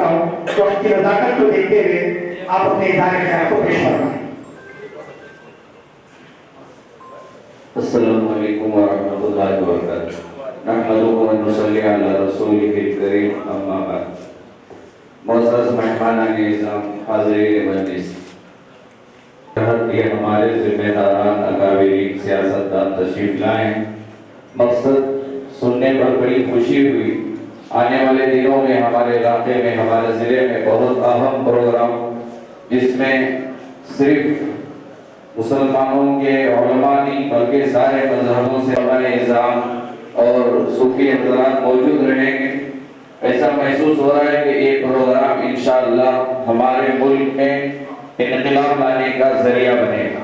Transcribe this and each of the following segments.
करता हूँ तो आपकी नजाकत को देखते हुए आप अपने इदारे ख्याल को पेश फरमाएं। अस्सलामु अलैकुम व रहमतुल्लाहि व बरकातुहू। नहमदुहु व नुसल्ली अला रसूलिहिल करीम, अम्मा बाद। मुअज़्ज़ज़ मेहमानान-ए-इज़्ज़ाम, हाज़िरीन मजलिस, ये हमारे जिम्मेदारान अकाबिरीन सियासतदान तशरीफ लाए। मकसद सुनने पर बड़ी खुशी हुई। आने वाले दिनों में हमारे इलाके में, हमारे ज़िले में बहुत अहम प्रोग्राम, जिसमें सिर्फ मुसलमानों के उलमा नहीं बल्कि सारे मजहबों से इज़ाम और सूफी हज़रात मौजूद रहेंगे। ऐसा महसूस हो रहा है कि ये प्रोग्राम इंशाअल्लाह हमारे मुल्क में इनक़िलाब लाने का जरिया बनेगा।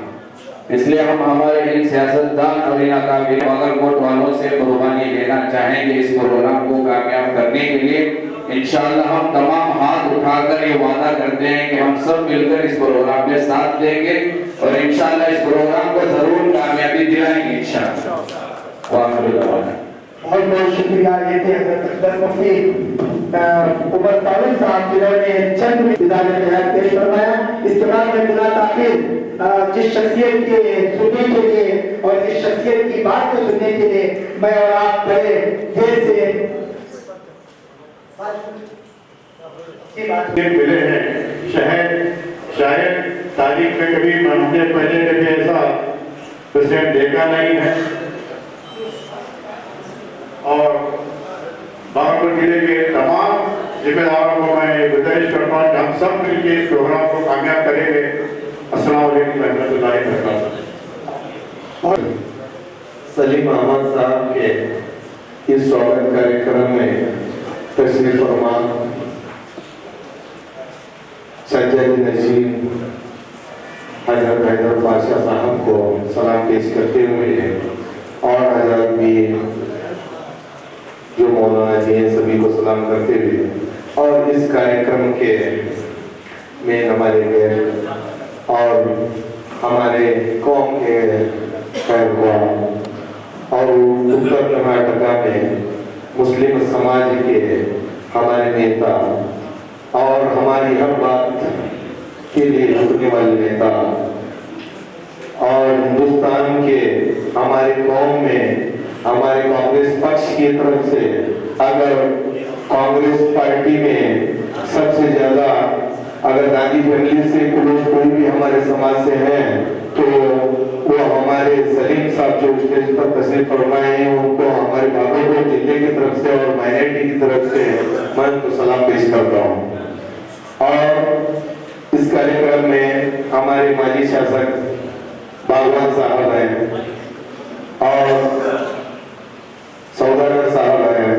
इसलिए हम हमारे इन सियासतदान और इन अकाबिर बागलकोट वालों से कुर्बानी लेना चाहेंगे इस प्रोग्राम को कामयाब करने के लिए। इंशाअल्लाह हम तमाम हाथ उठाकर ये वादा करते हैं कि हम सब मिलकर इस प्रोग्राम में साथ देंगे और इंशाअल्लाह इस प्रोग्राम को जरूर कामयाबी दिलाएंगे इंशाअल्लाह। बहुत बहुत शुक्रिया। ये थे हज़रत अकबर मुफ्ती उमर फारूक साहब जिन्होंने चंद इज़ारे ख्याल पेश फरमाया। इसके बाद में बिला ताखीर जिस शख्सियत के सुनने के लिए और जिस शख्सियत की बात को सुनने के लिए मैं और आप बड़े देर से मिले हैं। शायद तारीख में कभी हमने पहले कभी ऐसा प्रेसिडेंट देखा नहीं है। और बागलकोट जिले के तमाम जिम्मेदारों को मैं गुजारिश करता हूँ कि हम सब मिलकर इस प्रोग्राम को कामयाब करेंगे। अस्सलाम वालेकुम रहमतुल्लाहि व बरकातुहू। सलीम अहमद साहब के इस स्वागत कार्यक्रम में तशरीफ फरमा सज्जाद नजीम हजरत हैदर बादशाह साहब को सलाम पेश करते हुए और हजरत भी जो मौलाना जी हैं सभी को सलाम करते हुए और इस कार्यक्रम के में हमारे गेस्ट और हमारे कौम के और उत्तर कर्नाटका में मुस्लिम समाज के हमारे नेता और हमारी हर बात के लिए झुकने वाले नेता और हिंदुस्तान के हमारे कौम में हमारे कांग्रेस पक्ष की तरफ से अगर कांग्रेस पार्टी में सबसे ज्यादा अगर गांधी फैमिली से कोई भी हमारे समाज से है तो वो हमारे सलीम साहब जो स्टेज पर तशरीफ फरमाए हैं उनको हमारे बागलकोट जिले की तरफ से और माइनॉरिटी की तरफ से मैं उनको सलाम पेश करता हूँ। और इस कार्यक्रम में हमारे माजी शासक बागवान साहब हैं और सौदागर साहब हैं,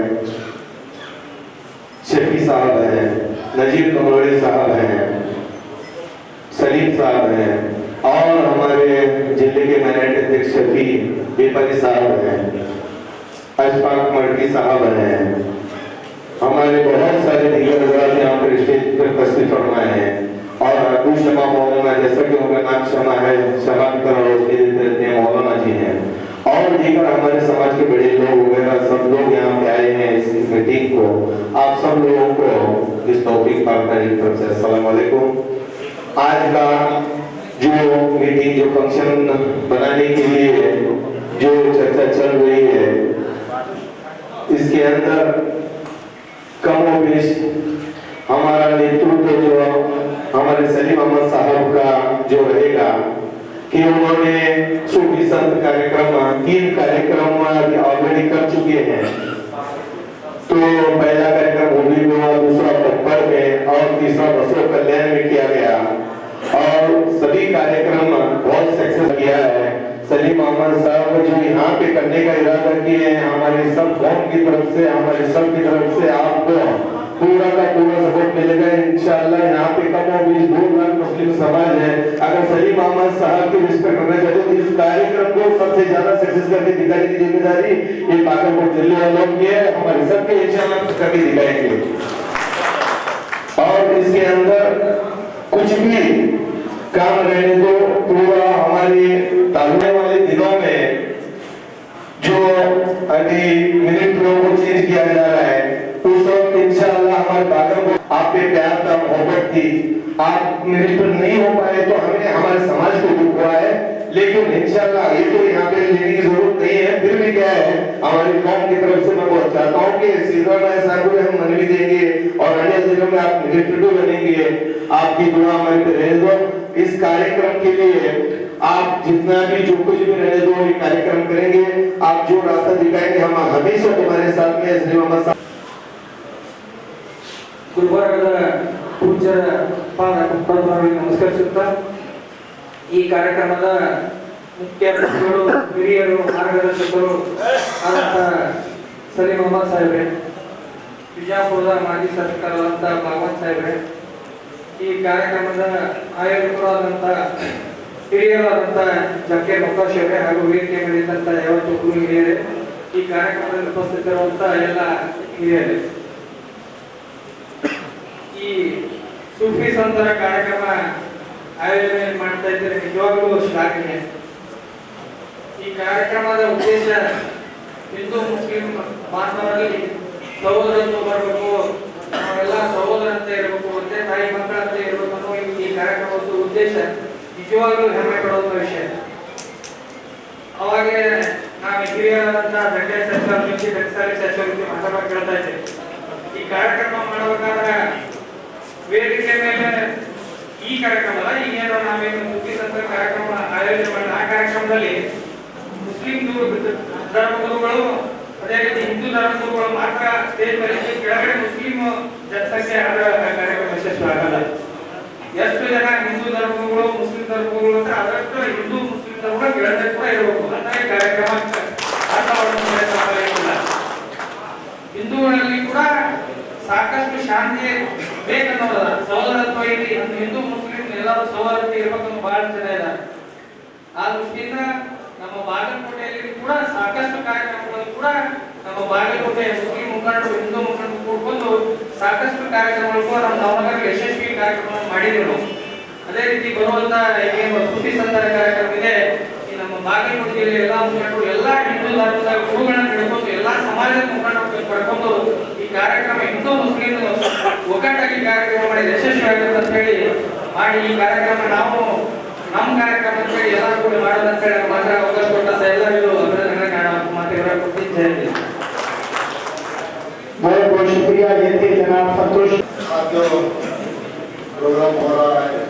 शफी साहब हैं, नजीब कमरोड़ी साहब हैं, सलीम साहब हैं और हमारे जिले के माइनॉरिटी अध्यक्ष शफी बेपरी साहब हैं, अशफाक मर्दी साहब हैं, हमारे बहुत सारे दीगर हजरात यहाँ पर स्टेज पर तशरीफ फरमाए हैं और अबू शमा मौलाना जैसा कि उनका नाम शमा है, शमा की तरह रोशनी देते रहते हैं, मौलाना जी हैं और दीगर हमारे समाज के बड़े लोग वगैरह सब लोग यहाँ पे आए हैं इस मीटिंग को। आप सब लोगों को इस तौफीक पाक की तरफ से अस्सलाम वालेकुम। आज का जो मीटिंग जो फंक्शन बनाने के लिए जो चर्चा चल रही है इसके अंदर कम और बेश हमारा नेतृत्व जो हमारे सलीम अहमद साहब का जो रहेगा कि उन्होंने सूफी संत कार्यक्रम 3 कार्यक्रम ऑलरेडी कर चुके हैं। तो पहला कार्यक्रम होली में हुआ, दूसरा पप्पर में और तीसरा बसों कल्याण में किया गया और सभी कार्यक्रम बहुत सक्सेस किया है। सलीम अहमद साहब जो यहाँ पे करने का इरादा किए हैं हमारे सब कौम की तरफ से, हमारे सब की तरफ से आपको पूरा का पूरा सपोर्ट मिलेगा इंशाअल्लाह। यहाँ पे कम और बीस 2 लाख मुस्लिम समाज है। अगर सलीम अहमद साहब की रिस्पेक्ट करना चाहते तो इस कार्यक्रम को सबसे ज्यादा सक्सेस करके दिखाने की जिम्मेदारी ये बागलकोट जिले वालों की है। हमारे सबके इंशाअल्लाह करके दिखाएंगे और इसके अंदर कुछ भी काम रहने दो पूरा हमारे आने वाले दिनों में जो अभी मिलिट्रियों को चेंज किया जा रहा है उस वक्त इंशाअल्लाह हमारे बागलकोट आप पे प्यार था, मोहब्बत थी, आप मिनिस्टर नहीं हो पाए तो हमें हमारे समाज को दुख हुआ है, लेकिन इंशाल्लाह ये तो यहाँ पे लेने की जरूरत नहीं है। फिर भी क्या है, हमारी कौम की तरफ से मैं बहुत चाहता हूँ कि सीधर भाई साहब को हम मनवी देंगे और अन्य जिलों में आप मिनिस्टर भी बनेंगे। आपकी दुआ हमारे पे रहे दो। इस कार्यक्रम के लिए आप जितना भी जो कुछ भी रहे दो, ये कार्यक्रम करेंगे, आप जो रास्ता दिखाएंगे हम हमेशा तुम्हारे साथ में। इसलिए मोहम्मद ಗುಲ್ಬರ್ಗದ ಪೂಜ್ಯರ ಪಾದಗಳಿಗೆ ನಮಸ್ಕರಿಸುತ್ತಾ ಈ ಕಾರ್ಯಕ್ರಮದ ಮುಖ್ಯ ಅತಿಥಿಗಳು, ಹಿರಿಯರು, ಮಾರ್ಗದರ್ಶಕರು ಆದಂಥ ಸಲೀಂ ಅಹಮದ್ ಸಾಹೇಬ್ರೆ, ಬಿಜಾಪುರದ ಮಾಜಿ ಶಾಸಕರಾದಂಥ ಭಾಗವತ್ ಸಾಹೇಬ್ರೆ, ಈ ಕಾರ್ಯಕ್ರಮದ ಆಯೋಜಕರಾದಂಥ ಹಿರಿಯರಾದಂಥ ಜಕೀರ್ ಮೊಕಾಶ್ ಅವರೇ ಹಾಗೂ ವೇದಿಕೆ ಮೇಲಿದ್ದಂಥ ಯಾವತ್ತು ಗುರು ಹಿರಿಯರೇ, ಈ ಕಾರ್ಯಕ್ರಮದಲ್ಲಿ ಉಪಸ್ಥಿತರಿರುವಂಥ ಎಲ್ಲ ಹಿರಿಯರೇ, ಈ ಸೂಫಿ ಸಂತರ ಕಾರ್ಯಕ್ರಮ ಆಯೋಜನೆ ಮಾಡ್ತಾ ಇದ್ದಾರೆ, ನಿಜವಾಗ್ಲೂ ಶ್ಲಾಘನೀಯ. ಈ ಕಾರ್ಯಕ್ರಮದ ಉದ್ದೇಶ ಹಿಂದೂ ಮುಸ್ಲಿಂ ಬಾಂಧವರಲ್ಲಿ ಸಹೋದರತ್ವ ಬರಬೇಕು, ನಾವೆಲ್ಲ ಸಹೋದರಂತೆ ಇರಬೇಕು, ಒಂದೇ ತಾಯಿ ಮಕ್ಕಳಂತೆ ಇರಬೇಕು ಅನ್ನೋ ಈ ಕಾರ್ಯಕ್ರಮದ ಉದ್ದೇಶ ನಿಜವಾಗ್ಲೂ ಹೆಮ್ಮೆ ಪಡುವಂತ ವಿಷಯ. ಅವಾಗೆ ನಾವು ಹಿರಿಯರಾದಂಥ ದಂಡೇ ಸಚಿವರು ಮಾತಾಡೋಕೆ ಕೇಳ್ತಾ ಇದ್ದೇವೆ. ಈ ಕಾರ್ಯಕ್ರಮ ಮಾಡಬೇಕಾದ್ರೆ ವೇದಿಕೆ ಮೇಲೆ ಈ ಕಾರ್ಯಕ್ರಮದ ಈಗೇನೋ ನಾವೇನು ಸುದ್ದಿ ಸಂತರ ಕಾರ್ಯಕ್ರಮ ಆಯೋಜನೆ ಮಾಡಿದ ಆ ಕಾರ್ಯಕ್ರಮದಲ್ಲಿ ಮುಸ್ಲಿಂ ಧರ್ಮಗುರುಗಳು ಅದೇ ರೀತಿ ಹಿಂದೂ ಧರ್ಮಗುರುಗಳು ಮಾತ್ರ ಸ್ಟೇಜ್ ಮೇಲೆ, ಕೆಳಗಡೆ ಮುಸ್ಲಿಂ ಜನಸಂಖ್ಯೆ ಆದ ಕಾರ್ಯಕ್ರಮ ಯಶಸ್ವಿಯಾಗಲ್ಲ. ಎಷ್ಟು ಜನ ಹಿಂದೂ ಧರ್ಮಗುರುಗಳು ಮುಸ್ಲಿಂ ಧರ್ಮಗುರುಗಳು ಅಂತ ಅದಷ್ಟು ಹಿಂದೂ ಮುಸ್ಲಿಂ ಧರ್ಮಗಳು ಕೆಳಗಡೆ ಕೂಡ ಇರಬೇಕು ಅಂತ ಈ ಕಾರ್ಯಕ್ರಮ ಇಲ್ಲ. ಹಿಂದೂಗಳಲ್ಲಿ ಕೂಡ ಸಾಕಷ್ಟು ಶಾಂತಿ ಬೇಕನ್ನೋದ, ಸಹೋದರತ್ವ ಇಲ್ಲಿ ಹಿಂದೂ ಮುಸ್ಲಿಂ ಎಲ್ಲರೂ ಸಹೋದರತೆ ಇರಬೇಕನ್ನೋ ಬಹಳ ಜನ ಇದ್ದಾರೆ. ಆ ದೃಷ್ಟಿಯಿಂದ ನಮ್ಮ ಬಾಗಲಕೋಟೆಯಲ್ಲಿ ಕೂಡ ಸಾಕಷ್ಟು ಕಾರ್ಯಕ್ರಮಗಳು ಕೂಡ ನಮ್ಮ ಬಾಗಲಕೋಟೆ ಮುಸ್ಲಿಂ ಮುಖಂಡರು ಹಿಂದೂ ಮುಖಂಡರು ಕೂಡ್ಕೊಂಡು ಸಾಕಷ್ಟು ಕಾರ್ಯಕ್ರಮಗಳು ಕೂಡ ನಮ್ಮ ದಾವಣಗೆರೆ ಯಶಸ್ವಿ ಕಾರ್ಯಕ್ರಮ ಮಾಡಿದೆವು. ಅದೇ ರೀತಿ ಬರುವಂತ ಏನು ಸುದ್ದಿ ಸಂತರ ಕಾರ್ಯಕ್ರಮ ಇದೆ, ಈ ನಮ್ಮ ಬಾಗಲಕೋಟೆ ಜಿಲ್ಲೆಯ ಎಲ್ಲಾ ಮುಖಂಡರು ಎಲ್ಲಾ ಹಿಂದೂ ಧರ್ಮದ ಗುರುಗಳನ್ನ ಹಿಡ್ಕೊಂಡು ಎಲ್ಲಾ ಸಮಾಜದ ಮುಖಂಡರು ಪಡ್ಕೊಂಡು ಈ ಕಾರ್ಯಕ್ರಮ ಹಿಂದೂ ಮುಸ್ಲಿಂ ಒಗ್ಗಟ್ಟಾಗಿ ಕಾರ್ಯಕ್ರಮ ಮಾಡಿ ಯಶಸ್ವಿಯಾಗುತ್ತೆ ಅಂತ ಹೇಳಿ ಮಾಡಿ ಈ ಕಾರ್ಯಕ್ರಮ ನಾವು ನಮ್ಮ ಕಾರ್ಯಕ್ರಮ ಅಂತ ಹೇಳಿ ಎಲ್ಲರೂ ಕೂಡ ಮಾಡೋದಂತ ಹೇಳಿ ಮಾತ್ರ ಅವಕಾಶ ಕೊಟ್ಟಂತ ಎಲ್ಲರಿಗೂ ಅಭಿನಂದನೆ ಮಾತುಗಳ ಕೊಟ್ಟಿದ್ದೇನೆ. बहुत बहुत शुक्रिया। ये थे जनाब संतोष। जो प्रोग्राम हो रहा है,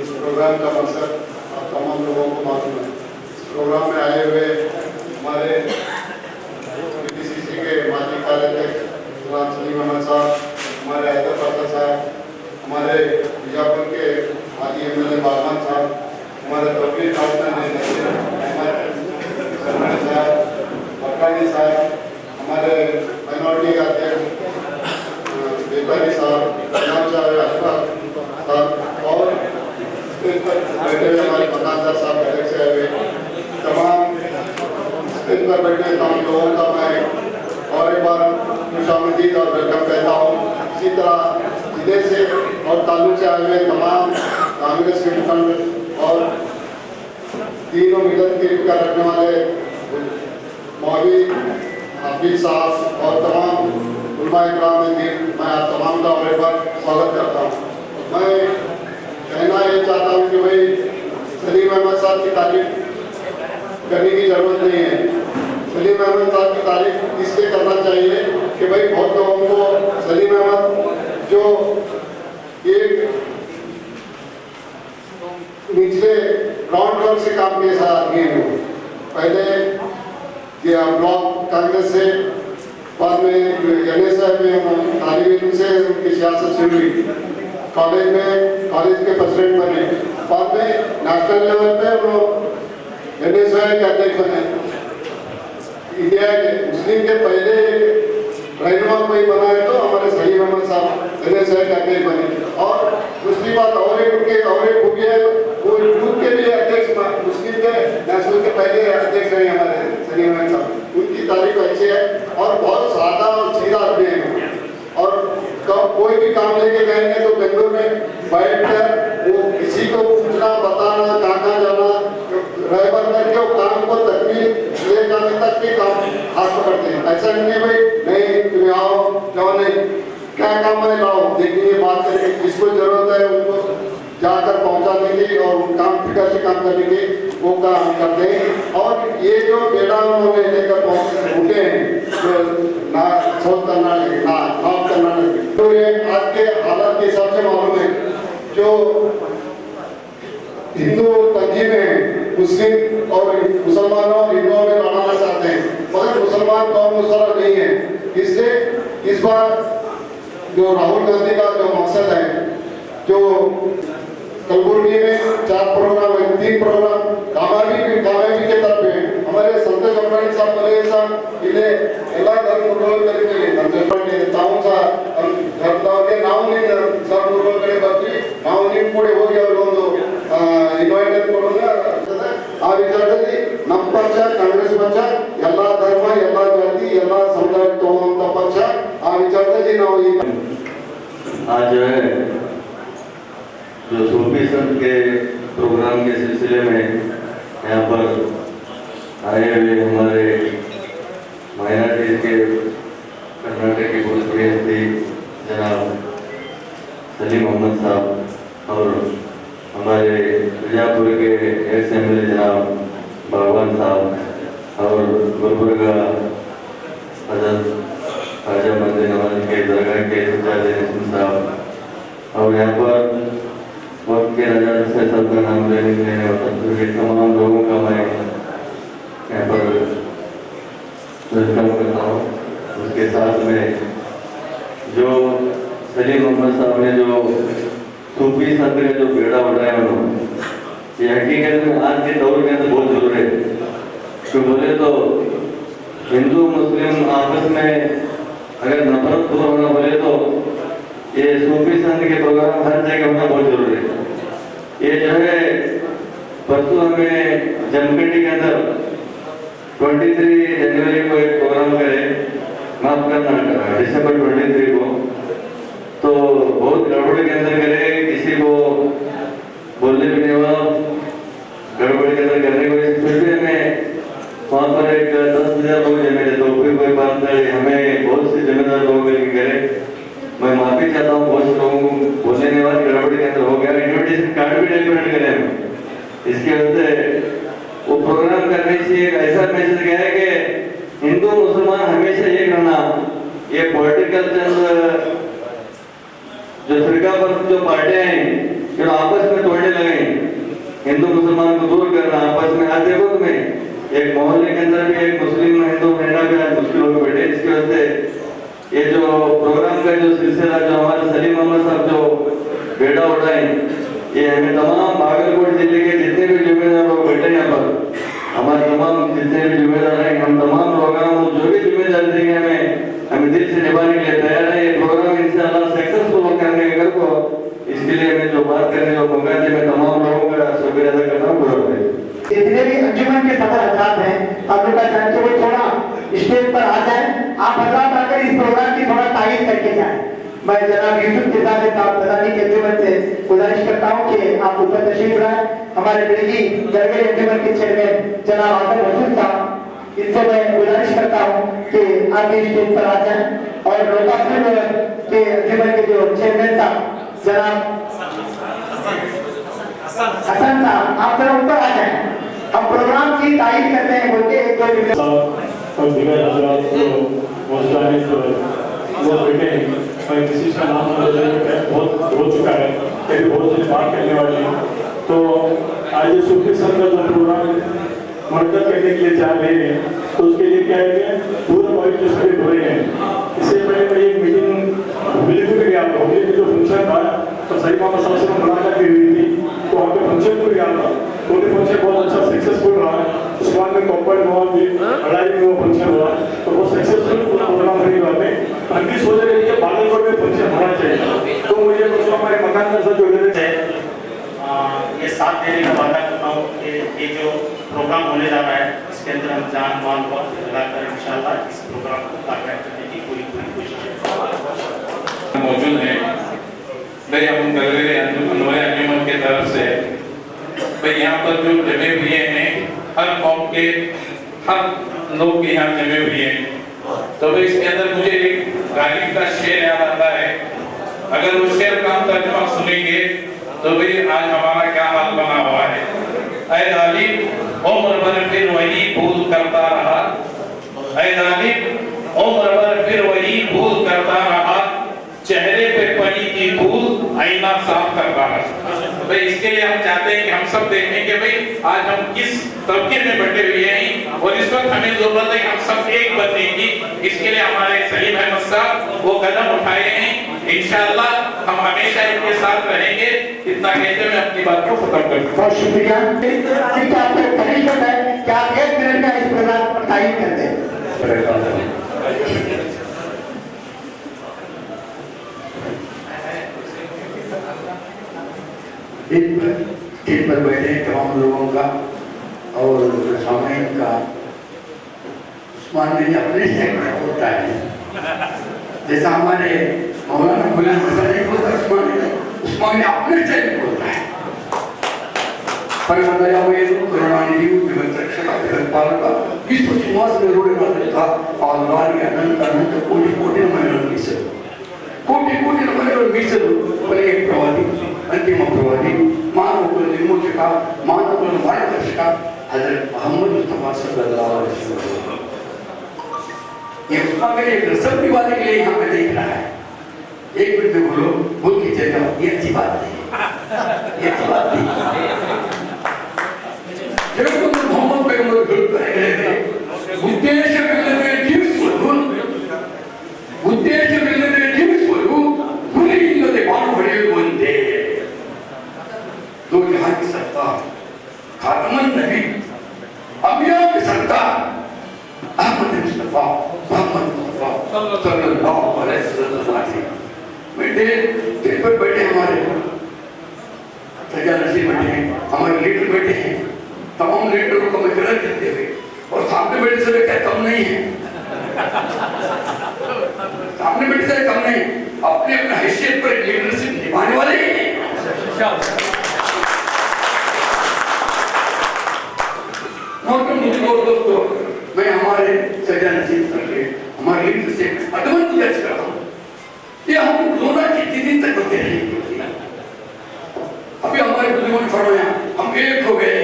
इस प्रोग्राम का मकसद आप तमाम लोगों को मालूम है। इस प्रोग्राम में आए हुए हमारे पीपीसीसी के माजी कार्याध्यक्ष सलीम अहमद साहब, हमारे हैदर फरसा साहब, हमारे बीजापुर के माजी एमएलए बागवान साहब, हमारे तबलीग पार्टनर साहब, मक्कानी साहब, हमारे माइनॉरिटी का अध्यक्ष बेकारी साहब, इमाम साहब, अशफाक साहब और बैठे हुए हमारे मकानदार साहब अध्यक्ष हुए, तमाम स्टेज पर बैठे तमाम लोगों का मैं और एक बार खुशामदीद और वेलकम कहता हूँ। इसी तरह जिले से और ताल्लुक से आए हुए तमाम कांग्रेस के मुखंड और तीनों मिलत के रखने वाले मौलवी हाफिज साहब और तमाम उलमा इकराम में मैं आप तमाम का और एक बार स्वागत करता हूँ। मैं कहना ये चाहता हूँ कि भाई सलीम अहमद साहब की तारीफ करने की जरूरत नहीं है। सलीम अहमद साहब की तारीफ इसलिए करना चाहिए कि भाई बहुत लोगों को सलीम अहमद जो एक निचले ग्राउंड वर्क से काम के साथ आदमी है, पहले ब्लॉक कांग्रेस से, बाद में एनएसआई में तालिब इल्म से उनकी सियासत शुरू हुई, कॉलेज में कॉलेज के प्रेसिडेंट बने, बाद में नेशनल लेवल पे वो एनएसआई के अध्यक्ष बने। इंडिया के मुस्लिम के पहले रहनुमा कोई बना है तो हमारे सलीम अहमद साहब एनएसआई के अध्यक्ष बने। और दूसरी बात और एक खूबिया है, वो यूथ के भी अध्यक्ष मुस्लिम के नेशनल के पहले अध्यक्ष रहे हमारे सलीम अहमद साहब। उनकी तारीफ अच्छी है और बहुत सादा और सीधा आदमी है। और कोई भी काम लेके गएंगे तो बेंगलोर में बैठकर वो किसी को पूछना बताना कहाँ जाना रह भर करके वो काम को तकमील ले जाने तक के काम हाथ पकड़ते हैं। ऐसा नहीं है भाई नहीं तुम्हें आओ जाओ, नहीं क्या काम है लाओ, देखिए जाकर पहुंचा देंगे और काम फिक्र से काम करेंगे, वो काम करते हैं। और ये जो बेड़ा उन्होंने लेकर उठे हैं ना साउथ कर्नाटक ना नॉर्थ कर्नाटक, तो ये आज के हालात के हिसाब से मालूम है जो हिंदू तंजीमें मुस्लिम और मुसलमानों और हिंदुओं में लड़ाना चाहते हैं, मगर मुसलमान कौम मुसलमान नहीं है। इसलिए इस बार जो राहुल गांधी का जो मकसद है, जो कलबुर्गी में 4 प्रोग्राम है, 3 प्रोग्राम कामाबी के तरफ है। हमारे संतोष अंबानी साहब बोले साहब इन्हें ಎಲ್ಲ ಧರ್ಮಗಳು ಕರೀತೀವಿ, ತಾವು ಸಹ ಧರ್ಮದವ್ರಿಗೆ ನಾವು ನಿಮ್ಮ ಧರ್ಮಗಳ ಕಡೆ ಬರ್ತೀವಿ, ನಾವು ನಿಮ್ಮ ಕೂಡ ಹೋಗಿ ಅವ್ರಿಗೊಂದು ಇನ್ವೈಟೇಷನ್ ಕೊಡೋಣ। ಆ ವಿಚಾರದಲ್ಲಿ ನಮ್ಮ ಪಕ್ಷ ಕಾಂಗ್ರೆಸ್ ಪಕ್ಷ ಎಲ್ಲ ಧರ್ಮ ಎಲ್ಲ ಜಾತಿ ಎಲ್ಲ ಸಮುದಾಯ ತಗೊಳ್ಳುವಂತ ಪಕ್ಷ, ಆ ವಿಚಾರದಲ್ಲಿ ನಾವು ಈಗ आज जो है जो सूफी संत के प्रोग्राम के सिलसिले में यहाँ पर आए हुए हमारे माइनॉरिटीज के कर्नाटक के भोजपुरी हस्ती जनाब सलीम मोहम्मद साहब और हमारे बीजापुर के एक्स एमएलए जनाब भगवान साहब और गुलबर्गा हजरत ख्वाजा मंदिर नवाज के दरगाह के सज्जाद साहब और यहाँ पर वक्त के नजर से सबका नाम लेने के तमाम लोगों का मैं यहाँ पर वेलकम करता हूँ। उसके साथ में जो सलीम मोहम्मद साहब ने जो सूफी संत का जो बेड़ा उठाया उन्होंने, ये हकीकत में आज के दौर में तो बहुत जरूरी है। क्यों बोले तो हिंदू मुस्लिम आपस में अगर नफरत दूर होना बोले तो ये सूफी संत के प्रोग्राम हर जगह होना बहुत जरूरी है। ये जो है परसों हमें जमखंडी के अंदर 23 जनवरी को एक प्रोग्राम करे, माफ करना दिसंबर 23 को, तो बहुत गड़बड़ के अंदर करे, किसी को बोलने भी नहीं हुआ, गड़बड़ के अंदर करने को। फिर भी हमें वहाँ पर एक 10,000 लोग जमे थे, तो फिर कोई बात नहीं, हमें बहुत से जिम्मेदार लोग मिलकर करे। मैं माफी चाहता हूँ, बहुत से लोगों को बोलने के बाद गड़बड़ के अंदर हो गया। इन्विटेशन कार्ड भी डेलीवर करे हम, इसके वजह से वो प्रोग्राम करने से एक ऐसा मैसेज गया है कि हिंदू मुसलमान हमेशा एक रहना। ये पॉलिटिकल जो फिरका पर जो पार्टियां हैं जो आपस में तोड़ने लगे, हिंदू मुसलमान को दूर करना आपस में। आज देखो तुम्हें एक मोहल्ले के अंदर भी एक मुस्लिम हिंदू रहना भी आज मुश्किल हो बैठे। इसकी वजह से ये जो प्रोग्राम का जो सिलसिला जो हमारे सलीम मोहम्मद साहब जो बेड़ा उठाए, ये हमें तमाम भागलपुर जिले के जितने भी जिम्मेदार लोग बैठे यहाँ पर, हमारे तमाम जितने भी जिम्मेदार हैं, हम तमाम प्रोग्राम जो भी जिम्मेदारी देंगे हमें दिल से निभाने के लिए तैयार है। ये प्रोग्राम इंशाअल्लाह सक्सेसफुल करने को, इसके लिए हमें जो बात करने को मौका दिया, मैं तमाम लोगों का शुक्रिया अदा करता हूँ। जितने भी अंजुमन के सदर हजरात हैं, आप लोग जानते हो, थोड़ा स्टेज पर आ जाए, आप हजरात आकर इस प्रोग्राम की थोड़ा तारीफ करके जाए। मैं जनाब यूसुफ तिजानी साहब तदानी के अंजुमन से गुजारिश करता हूँ कि आप ऊपर तशरीफ लाएं। हमारे बिजली जरगरी अंजुमन के चेयरमैन जनाब आदम रसूल साहब, इनसे मैं गुजारिश करता हूँ कि आप इस स्टेज पर आ जाएं। और लोकापुर के अंजुमन के जो चेयरमैन साहब जनाब हसन साहब, आप जरा ऊपर आ जाएं। हम प्रोग्राम की तारीफ करते हैं बोल के एक दो मिनट और दिगर हजरात को मौजूदानी पर वो बैठे हैं। मैं किसी का नाम बहुत हो चुका है, कभी बहुत से बात करने वाले हैं। तो आज ये सूफी संत का जो प्रोग्राम मर्कज करने के लिए जा रहे हैं, तो उसके लिए क्या है कि पूरा पॉइंट स्प्रेड हो रहे हैं। इससे पहले मैं एक मीटिंग विलेज में गया था, विलेज में जो फंक्शन था तो सही मामा साहब से मुलाकात की हुई थी, तो वहाँ पे फंक्शन को गया था। तो वो फंक्शन बहुत अच्छा सक्सेसफुल रहा। उसके बाद में कॉम्पाउंड हुआ, लड़ाई में वो फंक्शन हुआ, तो वो सक्सेसफुल पूरा प्रोग्राम होने के बाद में हम भी सोच रहे थे कि बागलकोट में फंक्शन होना चाहिए। तो मुझे मतलब हमारे मकान का जो है ये साथ देने का वादा करता हूँ कि ये जो प्रोग्राम होने जा रहा है इसके अंदर हम जान मान वक्त लगाकर इंशाल्लाह इस प्रोग्राम को कामयाब करने की पूरी कोशिश मौजूद है। भाई हम अंजुमन के तरफ से भाई यहाँ पर जो जमे हुए हैं, हर कौम के हर लोग के यहाँ जमे हुए हैं। तो भाई इसके अंदर मुझे एक गालिब का शेर याद आता है। अगर वो शेर का हम तर्जुमा सुनेंगे तो तो भाई आज हमारा क्या हाल बना हुआ है। ऐ जालिम उम्र भर फिर वही भूल करता रहा, ऐ जालिम उम्र भर फिर वही भूल करता रहा, चेहरे पे पड़ी थी धूल आईना साफ करता रहा। भाई इसके लिए हम चाहते हैं कि हम सब देखें कि भाई आज हम किस तबके में बटे हुए हैं और इस वक्त हमें जरूरत है कि हम सब एक बनने की। इसके लिए हमारे सलीम अहमद साहब वो कदम उठाए हैं, इंशाअल्लाह हम हमेशा इनके साथ रहेंगे। इतना कहते हुए अपनी बात को खत्म करते हैं। बहुत शुक्रिया। आपको कमिशन है कि आप 1 मिनट का इस प्रोग्राम पर तारीफ कर दें। इन पर बैठे तमाम लोगों का और सामने का उस्मान ने अपने सेगमेंट होता है, जैसा हमारे मौलाना गुलाम हसन नहीं बोलता, उस्मान ने अपने सेगमेंट होता है। पर बताया हुए करुणानिधि विभत्सक्षका विभत्पालका विश्व श्रीनिवास में रोड़े मात्र था और वाली अनंत अनंत कोटि कोटि नमन मीसर कोटि कोटि नमन मीसर बने प्रवादी अंतिम प्रवादी मानव को विमोचका मानव को मार्गदर्शका हजरत मोहम्मद मुस्तफा सल्लल्लाहु अलैहि वसल्लम। ये उसका मेरे रसम वाले के लिए यहाँ पे देख रहा है। एक मिनट में बोलो, बोल के चले जाओ, ये अच्छी बात नहीं, ये अच्छी बात नहीं। जब तुम मोहम्मद पैगंबर को करेंगे उद्देश्य मिलने में जीव स्वरूप उद्देश्य मिलने में जीव स्वरूप पूरी इल्लते बाण बड़े बनते दो जहां की सरकार खातमुन नबी अंबिया की सरकार अहमद मुस्तफा मोहम्मद मुस्तफा सल्लल्लाहु अलैहि वसल्लम। बैठे दिल पर बैठे हमारे सजा नसीब बैठे हैं, हमारे लीडर बैठे हैं, तमाम लीडरों को मैं गलत कहते हुए और सामने बैठे से क्या कम नहीं है, सामने बैठे से कम नहीं, अपने अपने हैसियत पर लीडरशिप निभाने वाले हैं। दोस्तों मैं हमारे सजा नसीब करके हमारे लीडर से अदमन गुजारिश करता हूँ, ये हम रोना कितने दिन तक होते रहेंगे। अभी हमारे बुजुर्गों ने फरमाया हम एक हो गए,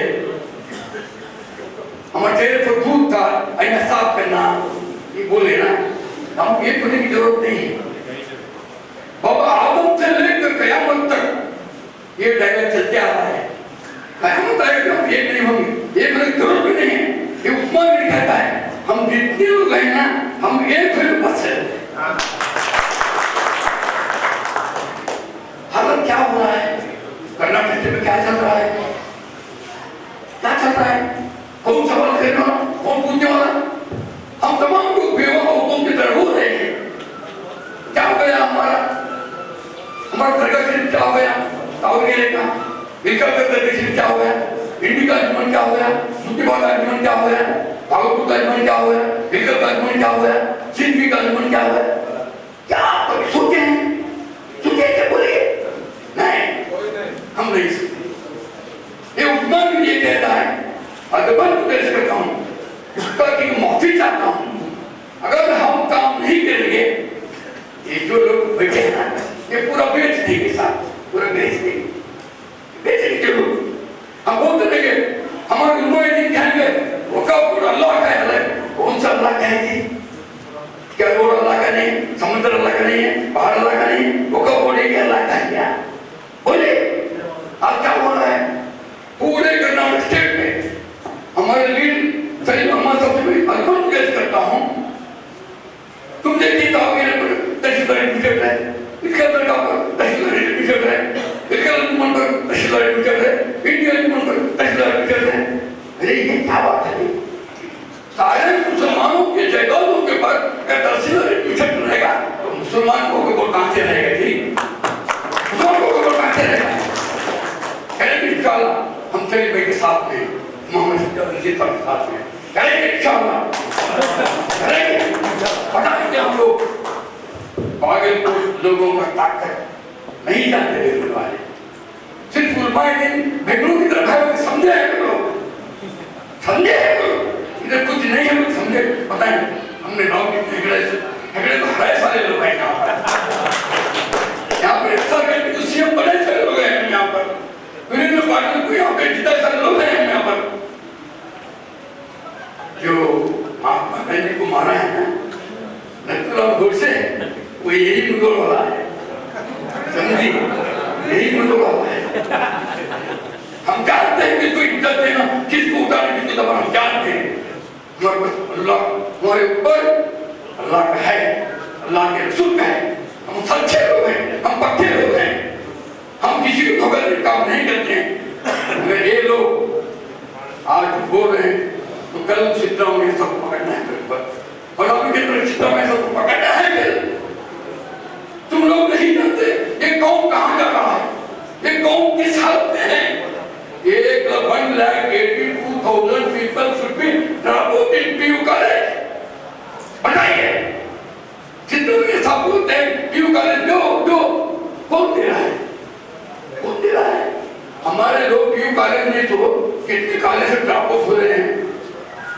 हमारे चेहरे पर धूल था आईना साफ करना, ये बोले ना, हम एक होने की जरूरत नहीं। बाबा आदम से लेकर कयामत तक ये डायलॉग चलते आ रहा है, कयामत आएगा हम एक नहीं होंगे, एक होने की जरूरत भी नहीं है। ये उस्मान भी कहता है हम जितने लोग हैं ना हम एक होने बस है। हालत क्या हो रहा है, कर्नाटक में क्या चल रहा है, क्या चल रहा है, कौन सवाल करने वाला, कौन पूछने वाला, हम तमाम लोग बेवकूफों की तरह हो रहे हैं। क्या हो गया हमारा दरगाह शरीफ क्या हो गया, तावगेले का विकल का दरगाह शरीफ क्या हो गया, इंडी का आजमन क्या हो गया, मुत्तिबा का आजमन क्या हो गया, भागलपुर का आजमन क्या हो गया, विकल का आजमन क्या हो गया, सिंधी का आजमन क्या हो गया। क्या आप सोचे हैं, सोचे क्या बोलिए, नहीं हम नहीं सोचते। ये उस्मान भी ये कहता है अदबन को कैसे करता हूँ, उसका की माफी चाहता हूँ, अगर हम काम नहीं करेंगे ये जो लोग बैठे हैं ना ये पूरा बेच देंगे, साथ पूरा बेच देंगे जरूर। हम बोलते रहेंगे हमारे नुमाइंदे कहेंगे वो कब अल्लाह का है, कौन सा अल्लाह कहेगी, क्या रोड अल्लाह का नहीं, समुद्र अल्लाह का नहीं है, पहाड़ अल्लाह का नहीं, वो कब बोलेगी अल्लाह का है क्या, बोले। आज क्या हो रहा है पूरे कर्नाटक स्टेट में, हमारे लीड सलीम अहमद साहब से मैं अल्लाह पेश करता हूँ, तुम देखिए तहसीलदारी बिछड़ रहे, इसके अंदर का तहसीलदारी बिछड़ रहे, इसके अंदर पर तहसीलदारी बिछड़ रहे, इंडिया पर तहसीलदारी बिछड़ रहे। अरे ये क्या बात है, सारे मुसलमानों के जायदादों के पर तहसीलदारी बिछड़ रहेगा तो मुसलमानों को कहां से रहेगा जी, मुसलमानों को कहां से रहेगा। करेंगे इंशाअल्लाह हम सभी भाई के साथ में, मोहम्मद रशीद साहब के साथ में करेंगे इंशाअल्लाह, करेंगे। बताएंगे हम लोग भागलपुर लोगों का ताकत नहीं जानते बेंगलुरु वाले, सिर्फ बेंगलुरु की तरफ है समझे हैं लोग, समझे इधर कुछ नहीं है लोग समझे। पता है हमने गाँव के हेगड़े तो बड़े सारे लोग हैं यहाँ पर बड़े सारे लोग हैं यहाँ पर, समझी, यही मुझे बात है। हम जानते हैं किसको इज्जत देना, किसको उतारना, किसको दबाना, हम जानते हैं। हमारे पास अल्लाह हमारे ऊपर अल्लाह का है, अल्लाह के रसूल का है। हम सच्चे लोग हैं, हम पक्के लोग हैं, हम किसी को धोखा देकर काम नहीं करते हैं। अगर ये लोग आज बोल रहे हैं तो कल चित्रों में सबको पकड़ना है मेरे ऊपर, और अभी के तरह चित्रों में सबको पकड़ना है फिर। तुम लोग नहीं जानते ये कौम कहाँ जा रहा है, ये कौम किस हालत में है। 1,82,000 people should be dropped in PU college। बताइए जितने भी सबूत हैं PU कॉलेज जो कौन दे रहा है, कौन दे रहा है? हमारे लोग PU कॉलेज में तो कितने कॉलेज से ड्रॉप आउट हो रहे हैं।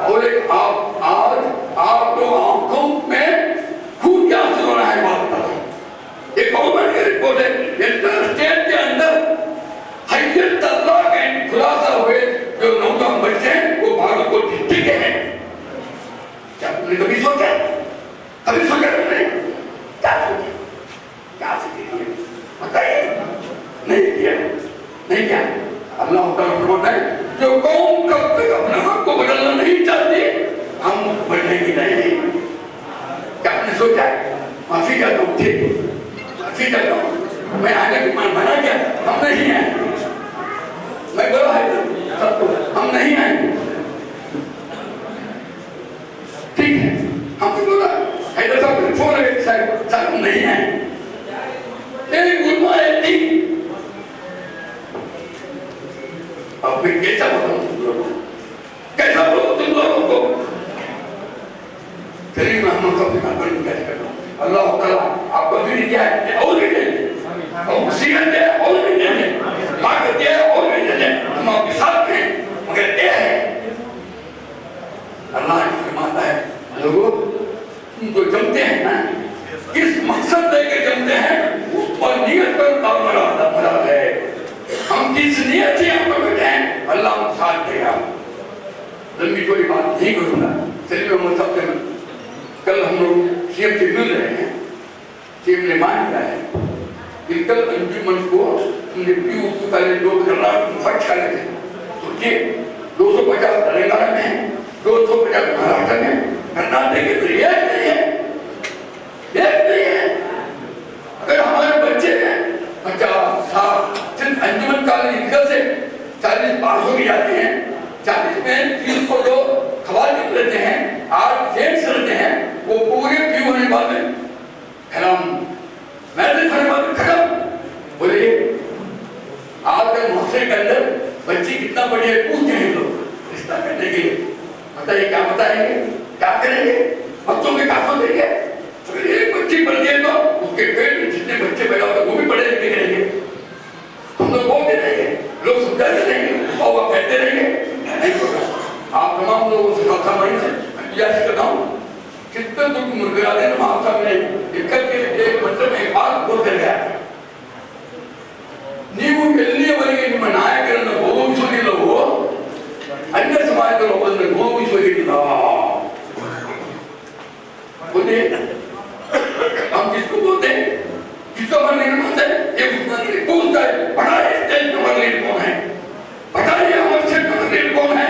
और एक आप लोग आंखों में खून क्या आंसू हो रहा है, बात बता दो। ये गवर्नमेंट की रिपोर्ट है, इंटर स्टेट के अंदर हाईएस्ट तलाक एंड खुलासा हुए जो नौजवान बच्चे हैं वो भागलपुर डिस्ट्रिक्ट के हैं। क्या तुमने कभी सोचा, कभी सोचा तुमने? क्या सोचा, क्या सोचा बताइए? नहीं किया, नहीं किया। अल्लाह ताला फरमाता है जो कौम कब तक अपने हक को बदलना नहीं चाहती हम बदलेंगे नहीं। क्या आपने सोचा? माफी चाहता हूँ, ठीक, माफी चाहता हूँ, मैं आने की मान बना क्या? हम नहीं आए, मैं बोला है सबको, हम नहीं आएंगे, ठीक है। हमसे बोला हैदर साहब ने फोन है साहब हम नहीं आए। एक उल्मा है ठीक, अब फिर कैसा बताऊं तुम लोगों को, कैसा बोलो तुम लोगों को? चलिए मैं हम सबसे कानून कैसे करता हूँ। अल्लाह ताला आपको भी दिया है और भी देंगे, और मुसीबत है और भी देंगे, ताकत है और भी देंगे, हम आपके साथ हैं। मगर ये है अल्लाह ने फरमाता है लोगों तुम जो जमते हैं ना, किस मकसद लेके जमते हैं उस पर नियत पर मरा है। हम किस नियत से यहाँ पर बैठे हैं अल्लाह हम साथ देगा। लंबी कोई बात नहीं करूँगा, चलिए मैं सबसे कल हम लोग सीएम से मिल रहे हैं, सीएम ने मान लिया है कि कल अंजुमन को हमने PU कॉलेज 2 फट कर थे। सोचिए 250 तेलंगाना में, 250 महाराष्ट्र में, कर्नाटक के तो एक नहीं है, एक नहीं है। अगर हमारे बच्चे 50-60 सिर्फ अंजुमन कॉलेज इनकल से 40 पास हो जाते हैं, 40 में 3 को 2 खवातीन रहते हैं, 8 जेंट्स रहते हैं, वो पूरे PU होने वाले खत्म, मैट्रिक होने वाले खत्म। बोलिए आज के मुहस्से के अंदर बच्ची कितना बड़ी है पूछते हैं लोग रिश्ता करने के लिए। बताइए क्या बताएंगे, क्या करेंगे, बच्चों के क्या सोचेंगे? अगर एक बच्ची बढ़ गई तो उसके पेट में जितने बच्चे पैदा होते वो भी पढ़े लिखे करेंगे। हम लोग बोलते रहेंगे, लोग समझाते रहेंगे और वो कहते रहेंगे नहीं होगा। आप तमाम लोगों से खासा माइंड से गुजारिश करता हूँ, कितने दुख मुर्गा देना आप सामने एक मतलब एक बात बोल कर गया ನೀವು ಎಲ್ಲಿಯವರೆಗೆ ನಿಮ್ಮ ನಾಯಕರನ್ನು ಗೌರವಿಸುವುದಿಲ್ಲವೋ अन्य समाज के लोगों ने गौरविಸುವುದಿಲ್ಲ। बोलिए हम किसको बोलते हैं, किसको मन नहीं बोलते? ये पूछता है बताइए स्टेट नंबर लीड कौन है, बताइए हमारे स्टेट नंबर लीड कौन है?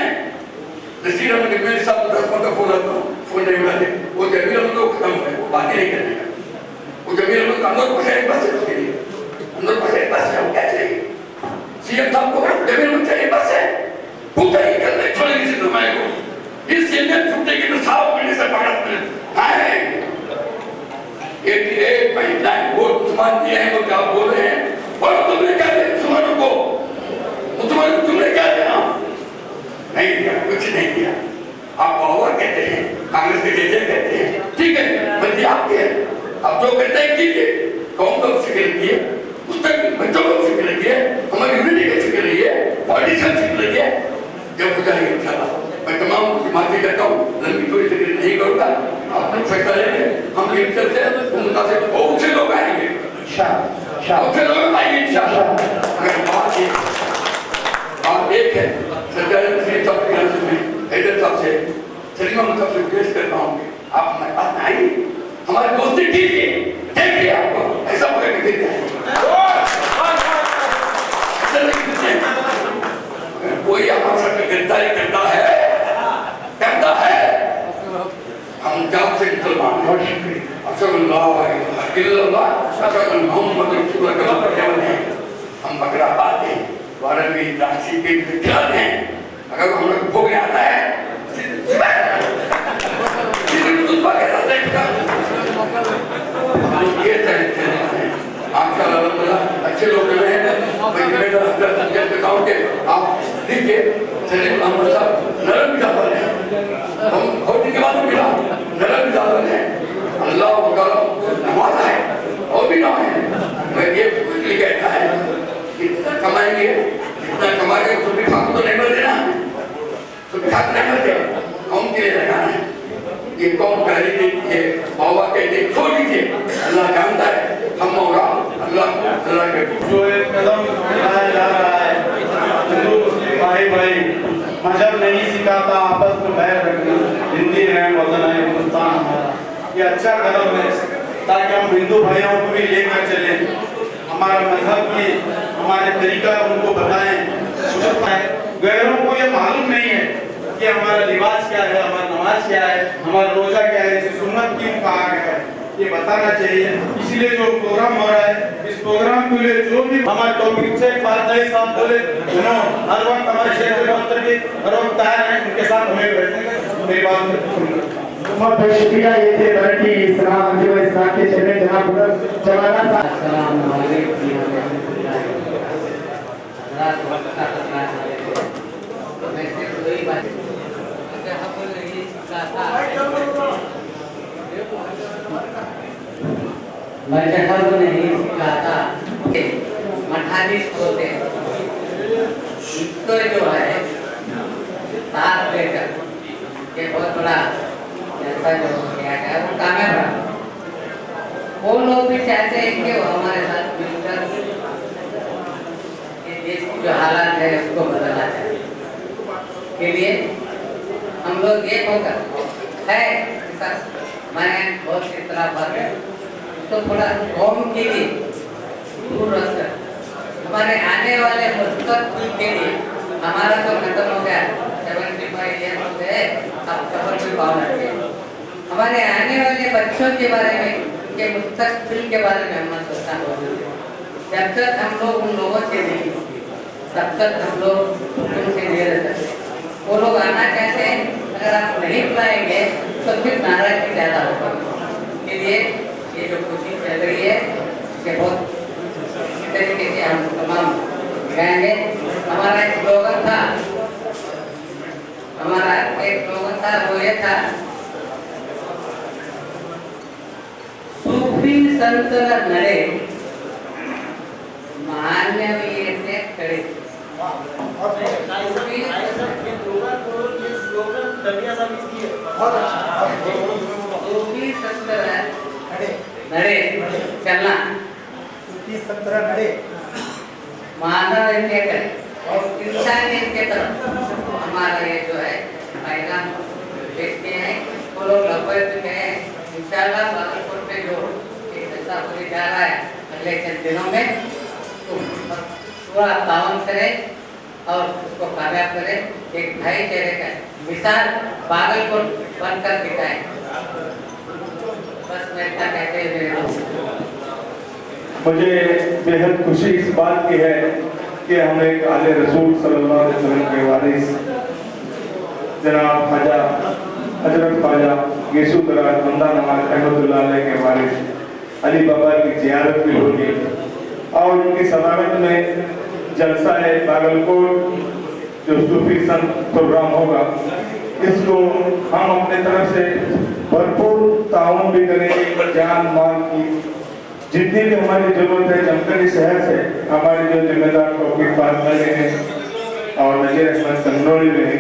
नसीर अहमद मेरे साथ 10-15 फोन आता हूँ, फोन नहीं उठाते। वो जमीर अहमद को खत्म है, वो बातें नहीं करने का। वो जमीर अहमद का अंदर पकड़े बस है, उसके लिए अंदर पकड़े बस है। वो क्या चाहिए सीएम साहब को? जमीर अहमद चाहिए बस है, पूछा ही करने छोड़ेगी सिद्धरामैया को। इस इंडियन छुट्टी की तो साफ पीने से पकड़ते हैं। एक महीना वोट मुसलमान दिए हैं तो क्या बोल रहे हैं? बोलो तुमने क्या दिया मुसलमानों को? मुसलमानों को तुमने क्या दिया? नहीं दिया, कुछ नहीं दिया। आप पावर कहते हैं, कांग्रेस के जैसे कहते हैं, ठीक है मर्जी आपकी है। आप जो कहते हैं कीजिए, कौन को फिक्र रखिए, पुस्तक बच्चों को फिक्र रखिए, हमारी यूनिटी की फिक्र रखिए, पॉलिटिशियन फिक्र रखिए। जब हो जाएगा इंशाल्लाह मैं तमाम को माफी करता हूँ, लंबी थोड़ी तकरीर नहीं करूँगा। आपने फैसला लेंगे, हम ये चलते हैं उनका से बहुत से लोग आएंगे, बहुत से लोग आएंगे इंशाल्लाह। मगर बात एक है, सरकारी नसीब साहब के यहाँ से हैदर साहब से सलीम अहमद साहब से रिक्वेस्ट करता हूँ कि आप हमारे पास आइए, हमारी दोस्ती कीजिए, देखिए आपको ऐसा पकड़ के हम बकरा पाते हैं, वारन में दासी के विख्यात हैं। अगर हम लोग भोग आता है अच्छे लोग हैं, आप देखिए नरम मिजाज है, हम होने के बाद मिला नरम मिजाज है, अल्लाह नवाजा है और भी ना है। मैं ये कहता है कितना कमाएंगे, कितना कमाएंगे, सुबह खाक तो नहीं मिलते ना, सुबह खाक नहीं मिलते, कौन के लिए लगाना है, ये कौन पहले देती है, बाबा कहते छोड़ दीजिए, अल्लाह जानता है, हम होगा अल्लाह के जो एक कदम उठाया जा रहा है, हिंदू मुस्लिम भाई भाई मजहब नहीं सिखाता आपस में बैर रखना, हिंदी है वतन है हिंदुस्तान हमारा, ये अच्छा कदम है ताकि हम हिंदू भाइयों को भी लेकर चले, हमारा मजहब की हमारे तरीका उनको बताएं। गैरों को ये मालूम नहीं है कि हमारा लिबास क्या है, हमारा नमाज क्या है, हमारा रोजा क्या है, इसे सुन्नत क्यों कहा गया है, ये बताना चाहिए। इसीलिए जो प्रोग्राम हो रहा है, इस प्रोग्राम के लिए जो भी हमारे टॉपिक से बात नहीं साहब बोले, हर वक्त हमारे क्षेत्र मंत्री भी हर वक्त तैयार हैं, उनके साथ हमें बैठने मेरी बात बहुत बहुत शुक्रिया। ये थे बरटी इस्लाम जो इस्लाम के चेहरे जनाब जवाना मजहब नहीं सिखाता, मठाधीश होते हैं, तो जो है साथ लेकर ये बहुत बड़ा ऐसा जो किया गया वो कामयाब रहा। वो लोग भी चाहते हैं कि वो हमारे साथ मिलकर ये देश की जो हालात है उसको बदलना चाहिए, के लिए हम लोग एक होकर है मैं बहुत इस तरह बात है तो थोड़ा कौम के लिए दूर रखकर हमारे आने वाले मुस्तकबिल के लिए, हमारा तो खत्म हो गया 75 ईयर हो गए, अब खबर भी पाना चाहिए, हमारे आने वाले बच्चों के बारे में, उनके मुस्तकबिल के बारे में हम सोचना होगा। जब तक हम लोग उन लोगों से नहीं, तब तक हम लोग उनसे नहीं रह सकते। वो लोग आना चाहते हैं, अगर आप नहीं बुलाएंगे तो फिर नाराजगी ज़्यादा होगा। इसलिए ये जो कोशिश चल रही है ये बहुत इसी तरीके से हम तमाम गाएंगे। हमारा एक स्लोगन था वो ये था, सूफी संत नडे मानवीय से खड़े। सूफी संत नडे चलना, सूफी संत नडे मानव के और इंसानियत के तरफ हमारा ये जो है पैगाम देखते हैं, वो लोग लपट चुके हैं। इंशाल्लाह बागलकोट में जो एक ऐसा होने जा रहा है अगले चंद दिनों में, तो पूरा ताउन करें और उसको कामयाब करें, एक भाईचारे का मिसाल बागलकोट बनकर दिखाएं। बस मैं इतना कहते हुए मुझे बेहद खुशी इस बात की है कि हम एक आले रसूल सल्लल्लाहु अलैहि वसल्लम के वारिस जनाब ख्वाजा हजरत ख्वाजा येसु दराज बंदा नवाज रहमतुल्लाह अलैह के वारिस अली बाबा की जियारत भी होगी और उनकी सदारत में जलसा है बागलकोट जो सूफी संत प्रोग्राम होगा, इसको हम अपने तरफ से भरपूर ताउन भी करेंगे। जान माल की जितनी भी हमारी जरूरत है जमखंडी शहर से हमारे जो जिम्मेदार तौफीक पार्टनर हैं और नजीर अहमद कन्नौली में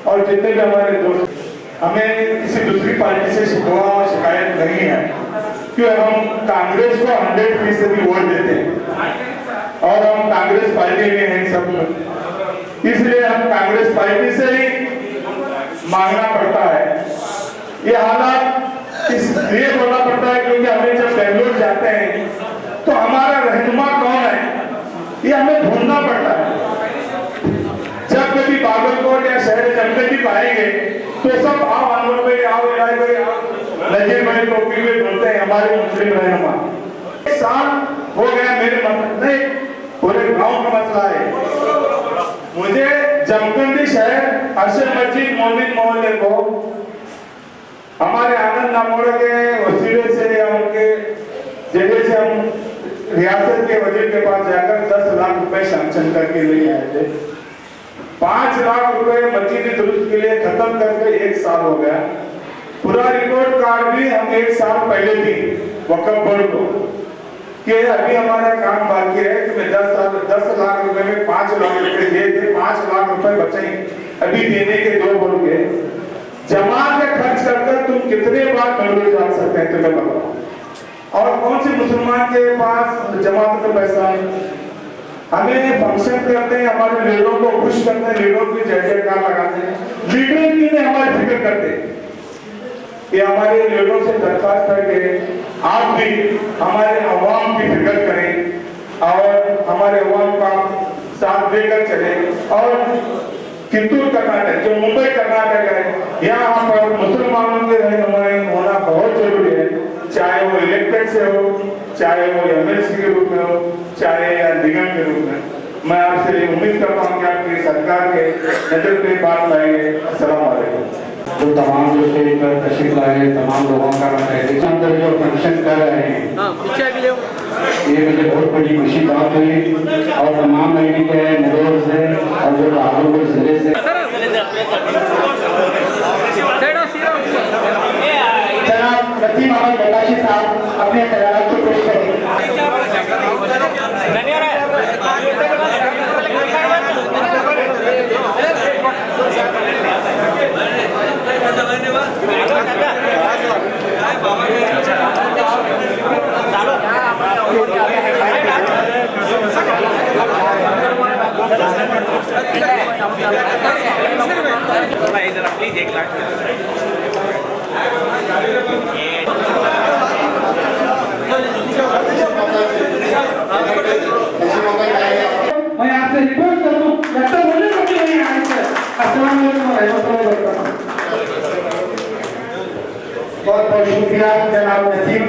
और जितने भी हमारे दोस्त, हमें किसी दूसरी पार्टी से शिकवा और शिकायत नहीं है, क्योंकि हम कांग्रेस को 100% वोट देते हैं और हम कांग्रेस पार्टी में हैं सब लोग, इसलिए हम कांग्रेस पार्टी से ही मांगना पड़ता है। ये हालात इसलिए बोलना पड़ता है क्योंकि हमें जब बेंगलोर जाते हैं तो हमारा रहनुमा कौन है ये हमें ढूंढना पड़ता है। जब कभी बागलकोट या शहर जमखंडी पाएंगे तो सब आओ अनवर भाई, आओ इलाही भाई, आओ नजीर भाई टोपी में बोलते हैं हमारे मुस्लिम रहनुमा। एक साल हो गया मेरे मतलब नहीं, पूरे गांव का मसला है। मुझे जमखंडी शहर अरशद मस्जिद मोमिन मोहल्ले को हमारे आनंद नामोड़ा के वसीले से या उनके जरिए से हम रियासत के वजीर के पास जाकर 10 लाख रुपए सैंक्शन करके ले आए थे। 5 लाख रुपए मस्जिद दुरुस्त के लिए खत्म करके 1 साल हो गया। पूरा रिपोर्ट कार्ड भी हम 1 साल पहले दी वक्फ बोर्ड को कि अभी हमारा काम बाकी है कि मैं 10 लाख रुपए में 5 लाख रुपए दिए थे, 5 लाख रुपए बचे अभी देने के 2 बोल के जमा के खर्च कर तुम कितने बार मंदिर जा सकते हैं तुम्हें बताओ। और कौन से मुसलमान के पास जमात का पैसा है? हमें फंक्शन करते हैं, हमारे लीडरों को खुश करते हैं, लीडरों की जय जयकार लगाते हैं, लीडर की ने हमारी फिक्र करते हैं। ये हमारे लीडरों से दरख्वास्त है कि आप भी हमारे अवाम की फिक्र करें और हमारे अवाम का साथ देकर चले। और किंतूर कर्नाटक जो मुंबई कर्नाटक है, यहाँ पर मुसलमानों के रहनुमाई होना बहुत जरूरी है, चाहे वो इलेक्टेड से हो, चाहे वो एमएलसी के रूप में हो, चाहे या निगम के रूप में। मैं आपसे उम्मीद करता हूँ कि आपकी सरकार के नजर पे बात लाएंगे। अस्सलाम वालेकुम। तो तमाम जो स्टेज पर तशरीफ लाए तमाम लोगों का अंदर जो फंक्शन कर रहे हैं ये मुझे बहुत बड़ी खुशी बात हुई। और तमाम महीने के नजर से और जो बहादुरपुर जिले से जनाब नसीम अहमद बटाशी साहब अपने ख्यालात को पेश करें। प्लीज 1 लाख मैं आपसे रिक्वेस्ट कर दूं जब तक मुझे कुछ नहीं आए सर। अस्सलाम वालेकुम रहमतुल्लाहि व बरकातहू। बहुत बहुत शुक्रिया जनाब नसीम।